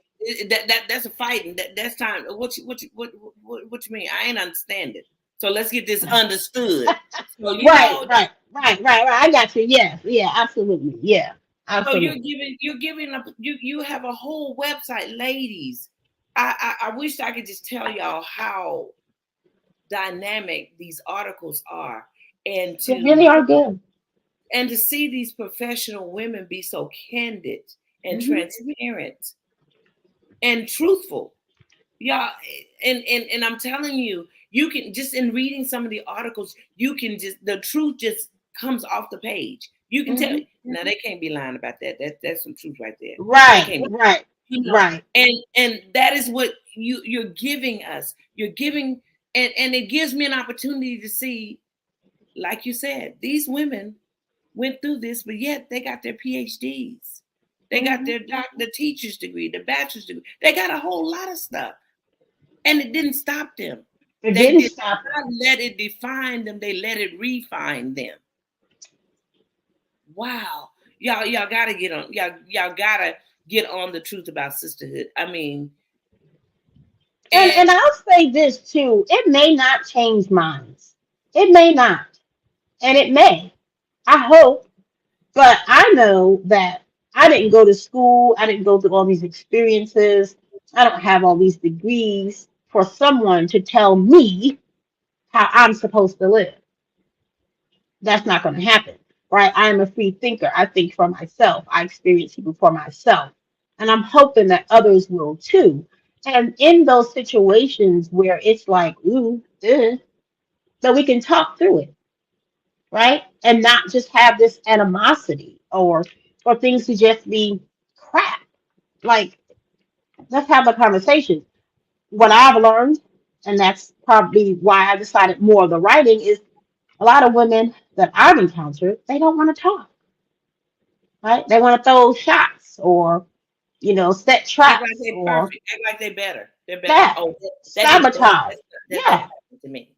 that's a fighting that's time what you mean I ain't understand it, so let's get this understood, so Right. Right. Right. Right. Right. I got you. Yes. Yeah. Absolutely. Yeah. so you're Absolutely. giving you're giving up you have a whole website, ladies. I wish I could just tell y'all how dynamic these articles are, and They really to are good. see these professional women be so candid and Hmm. transparent and truthful. Yeah, and I'm telling you, you can just in reading some of the articles, you can just the truth just comes off the page. You can tell. Hmm. Now they can't be lying about that. That's some truth right there. They Right. can't be, Right. Right. and that is what you're giving us. You're giving, and it gives me an opportunity to see, like you said, these women went through this, but yet they got their PhDs. They got Hmm. their the teacher's degree, the bachelor's degree. They got a whole lot of stuff. And it didn't stop them. It They didn't did stop not them. let it define them. They let it refine them. Wow. Y'all gotta get on. Y'all gotta get on the truth about sisterhood. I mean, And and I'll say this too. It may not change minds. It may not. And it may. I hope. But I know that. I didn't go to school. I didn't go through all these experiences. I don't have all these degrees for someone to tell me how I'm supposed to live. That's not going to happen, right? I am a free thinker. I think for myself. I experience people for myself. And I'm hoping that others will too. And in those situations where it's like, ooh, that we can talk through it, right? And not just have this animosity or things to just be crap. Like, let's have a conversation. What I've learned, and that's probably why I decided more of the writing, is a lot of women that I've encountered, they don't want to talk, right? They want to throw shots or, set Act like traps they or perfect. Act like they better. They're better. that, Oh, that didn't work. sabotage. That Yeah, happened to me.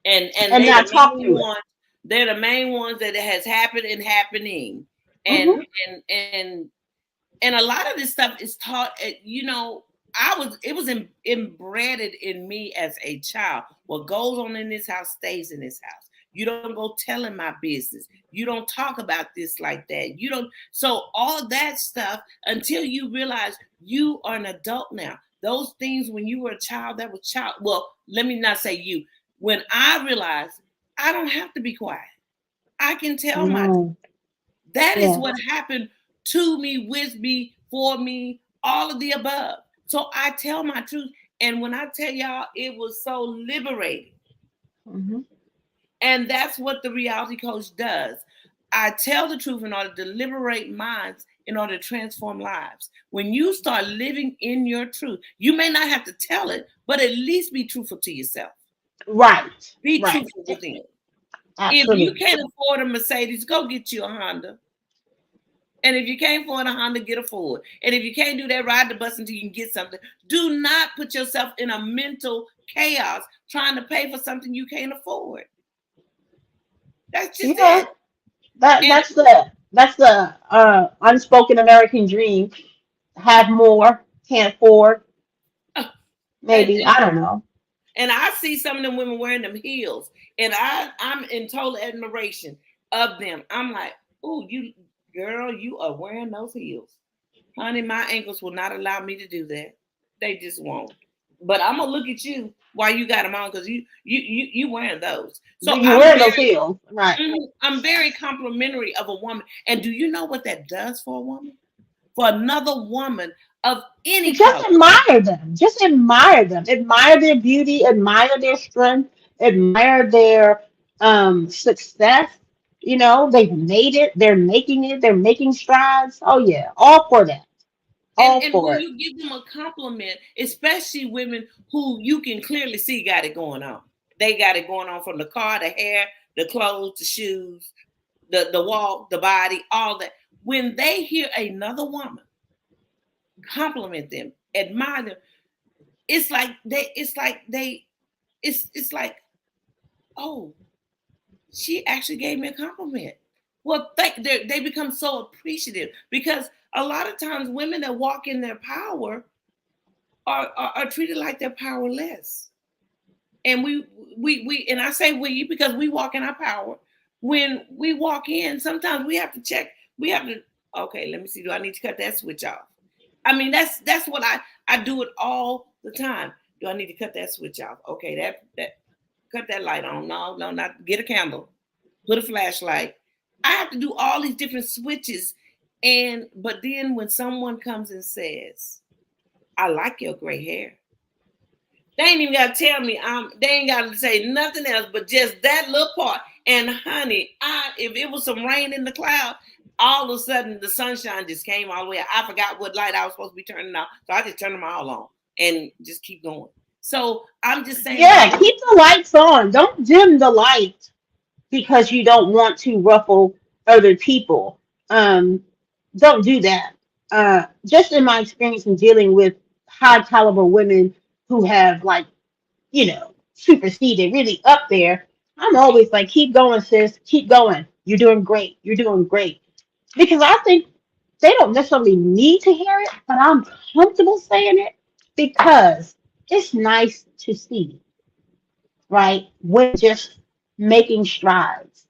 And and they not the talk main through it. ones. They're the main ones that it has happened and happening. And Hmm. and and and a lot of this stuff is taught it was embedded in me as a child. What goes on in this house stays in this house. You don't go telling my business. You don't talk about this like that. You don't. So all that stuff, until you realize you are an adult now, those things when you were a child, that was child. Well, let me not say you. When I realized I don't have to be quiet, I can tell my. No. That is Yeah. what happened to me, with me, for me, all of the above. So I tell my truth. And when I tell y'all, it was so liberating. Hmm. And that's what the reality coach does. I tell the truth in order to liberate minds, in order to transform lives. When you start living in your truth, you may not have to tell it, but at least be truthful to yourself. Right. Be Right. truthful within. If you Absolutely. can't afford a Mercedes, go get you a Honda. And if you can't afford a Honda, get a Ford. And if you can't do that, ride the bus until you can get something. Do not put yourself in a mental chaos trying to pay for something you can't afford. That's just Yeah. it. That And that's the unspoken American dream. Have more, can't afford. and, Maybe, I don't know. and I see some of them women wearing them heels, and I'm in total admiration of them. I'm like, oh, you girl, you are wearing those heels, honey. My ankles will not allow me to do that. They just won't. But I'm gonna look at you while you got them on because you wearing those. So You wear those heels, right? I'm very complimentary of a woman. And do you know what that does for a woman? For another woman of any Just color. admire them. Just admire them. Admire their beauty. Admire their strength. Admire their success. They've made it. They're making it. They're making strides. Oh yeah, all for that. And All and for when it. you give them a compliment, especially women who you can clearly see got it going on. They got it going on from the car, the hair, the clothes, the shoes, the walk, the body, all that. When they hear another woman compliment them, admire them, it's like, oh, she actually gave me a compliment. Well, they become so appreciative because a lot of times women that walk in their power are treated like they're powerless. And we and I say we because we walk in our power. When we walk in, sometimes we have to check. We have to, okay, let me see. Do I need to cut that switch off? I mean, that's what I do it all the time. Do I need to cut that switch off? Okay, that cut that light on. No, no, not get a candle. Put a flashlight. I have to do all these different switches. But then when someone comes and says, I like your gray hair. They ain't even got to tell me. They ain't got to say nothing else but just that little part. And honey, if it was some rain in the cloud, all of a sudden the sunshine just came all the way. I forgot what light I was supposed to be turning on, so I just turned them all on and just keep going. So I'm just saying that. Yeah, keep the lights on. Don't dim the light because you don't want to ruffle other people. Um, don't do that. Just in my experience in dealing with high caliber women who have superseded, really up there, I'm always like, keep going, sis, keep going. You're doing great. You're doing great. Because I think they don't necessarily need to hear it, but I'm comfortable saying it because it's nice to see, right? Women just making strides,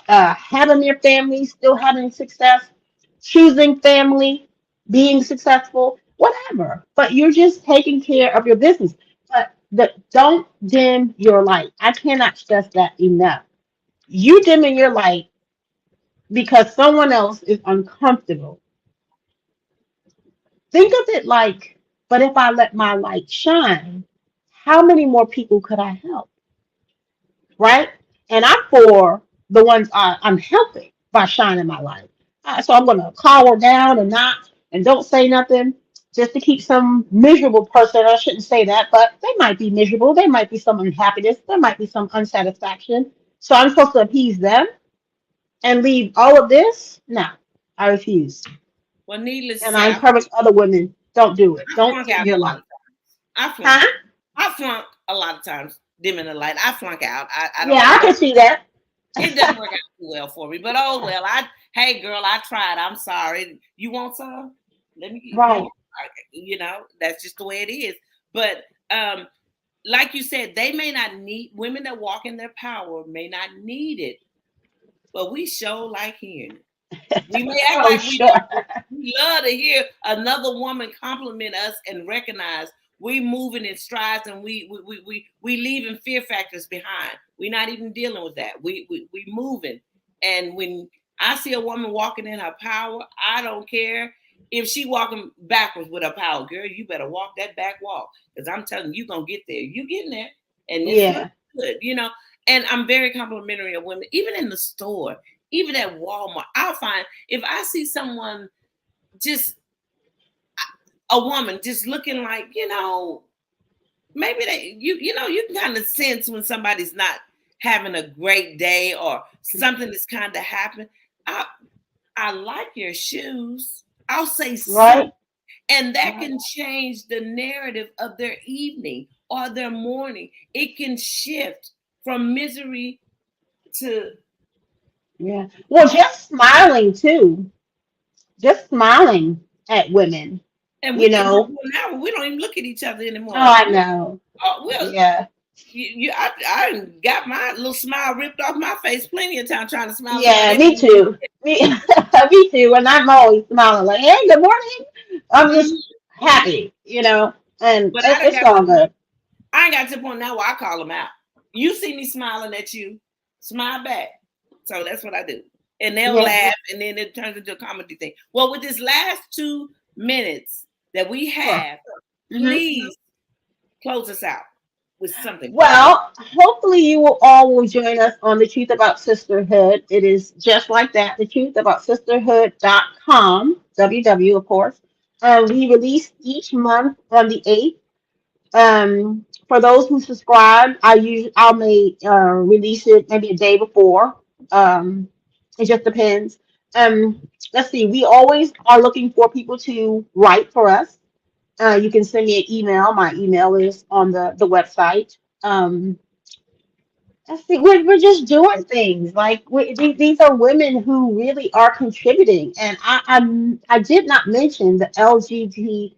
having their families, still having success, choosing family, being successful, whatever. But you're just taking care of your business. But don't dim your light. I cannot stress that enough. You dimming your light because someone else is uncomfortable. Think of it like, but if I let my light shine, how many more people could I help? Right? And I'm for the ones I'm helping by shining my light. So I'm going to call her down and not, and don't say nothing just to keep some miserable person. I shouldn't say that, but they might be miserable. There might be some unhappiness. There might be some unsatisfaction. So I'm supposed to appease them and leave all of this? No, I refuse. Well, needless to And say, I encourage other women, don't do it. I Don't flunk dim out your a lot light. of times. I flunk. Huh? I flunk a lot of times, dimming the light. I flunk out. I Yeah, don't. I can see that. It doesn't work out too well for me. But oh well. Hey girl, I tried. I'm sorry. You want some? Let me. Right. That's just the way it is. But like you said, they may not need women that walk in their power may not need it, but we show like hearing it. We may act Oh, like we sure. don't. We love to hear another woman compliment us and recognize we moving in strides and we leaving fear factors behind. We're not even dealing with that. We moving. And when I see a woman walking in her power, I don't care if she walking backwards with her power. Girl, you better walk that back walk. Because I'm telling you, you're gonna get there. You getting there. And it's Yeah. looking good. And I'm very complimentary of women, even in the store. Even at Walmart, I'll find if I see someone just a woman just looking like, maybe you can kind of sense when somebody's not having a great day or something that's kind of happened. I like your shoes. I'll say something, Right. and that Right. can change the narrative of their evening or their morning. It can shift from misery to Yeah. Well, just smiling too. Just smiling at women. and You we get to know. an hour. We don't even look at each other Oh, anymore. I know. Oh well, Yeah. I got my little smile ripped off my face plenty of time trying to smile at Yeah. somebody Me else. too. Me, me too. And I'm always smiling like, "Hey, good morning." I'm just Mhm. happy. And But I done it's got to all the point. good. I ain't got to the point now where I call them out. You see me smiling at you, smile back. So that's what I do, and they'll Yeah. laugh, and then it turns into a comedy thing. Well, with this last 2 minutes that we Sure. have, Hmm. please close us out with something positive. Well, hopefully you will join us on the Truth About Sisterhood. It is just like that, the truth about sisterhood.com, WW, of course. We release each month on the 8th. For those who subscribe, I may release it maybe a day before. Um, it just depends. Let's see. We always are looking for people to write for us. You can send me an email. My email is on the website. Um, let's see. We're just doing things like these are women who really are contributing, and I did not mention the LGBT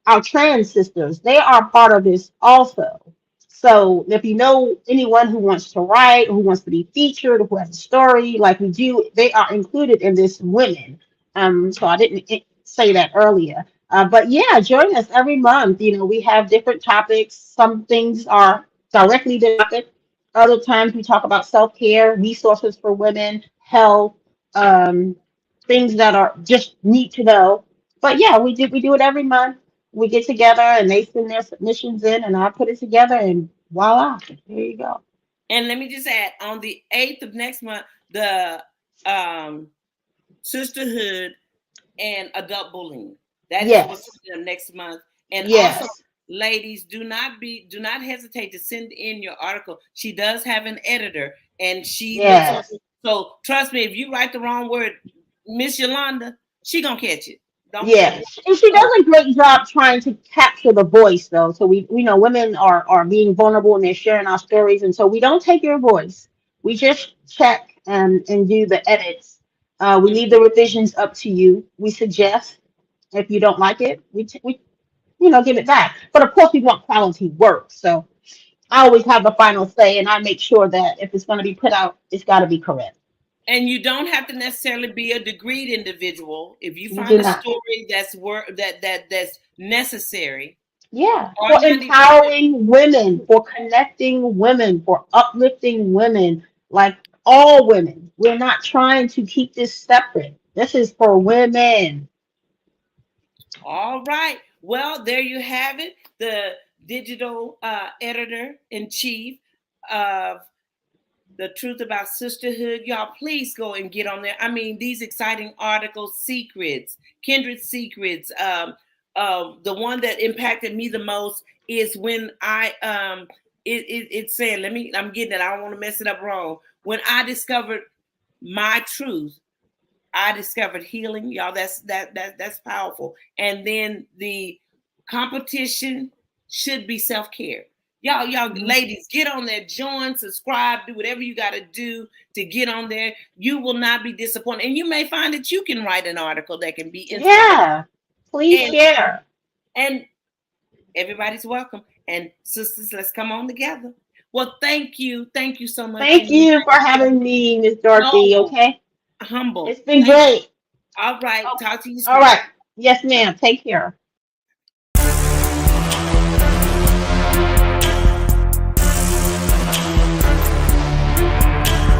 our trans sisters, they are part of this also. So if you know anyone who wants to write, who wants to be featured, who has a story like we do, they are included in this women. So I didn't say that earlier. But yeah, join us every month. We have different topics. Some things are directly the topic. Other times we talk about self-care, resources for women, health, um, things that are just need to know. But yeah, we do it every month. We get together and they send their submissions in and I put it together and voila, there you go. And let me just add, on the 8th of next month, the sisterhood and adult bullying. That is what's Yes. coming up next month. And also, Yes. ladies, do not hesitate to send in your article. She does have an editor, and she looks over. Yes. So trust me, if you write the wrong word, Miss Yolanda, she gonna catch it. Don't worry. Yes. And she So does a great job trying to capture the voice though. So we know women are being vulnerable and they're sharing our stories. And so we don't take your voice. We just check and do the edits. We leave the mhm. revisions up to you. We suggest if you don't like it, we give it back. But of course we want quality work. So I always have the final say, and I make sure that if it's going to be put out, it's got to be correct. And you don't have to necessarily be a degreed individual. If you You find do a not. story that's necessary. Yeah, Or for not even- empowering women, for connecting women, for uplifting women, like all women. We're not trying to keep this separate. This is for women. All right. Well, there you have it. The digital editor-in-chief of The Truth About Sisterhood. Y'all, please go and get on there. I mean, these exciting articles, secrets, kindred secrets. The one that impacted me the most is when it said, I'm getting it. I don't want to mess it up wrong. When I discovered my truth, I discovered healing. Y'all, that's powerful. And then the competition should be self-care. Y'all, ladies, get on there, join, subscribe, do whatever you got to do to get on there. You will not be disappointed. And you may find that you can write an article that can be inspiring. Yeah, please share. And everybody's welcome. And sisters, let's come on together. Well, thank you. Thank you so much. Thank you for having me, Miss Dorothy, okay? Humble. It's been great. All right. Talk to you soon. All right. Yes, ma'am. Take care.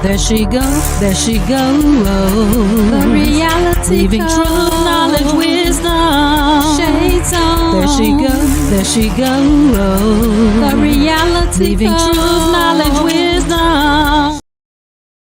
There she goes, there she goes. The reality leaving truth, knowledge, wisdom, shades on. There she goes, there she goes. The reality leaving truth, knowledge, wisdom.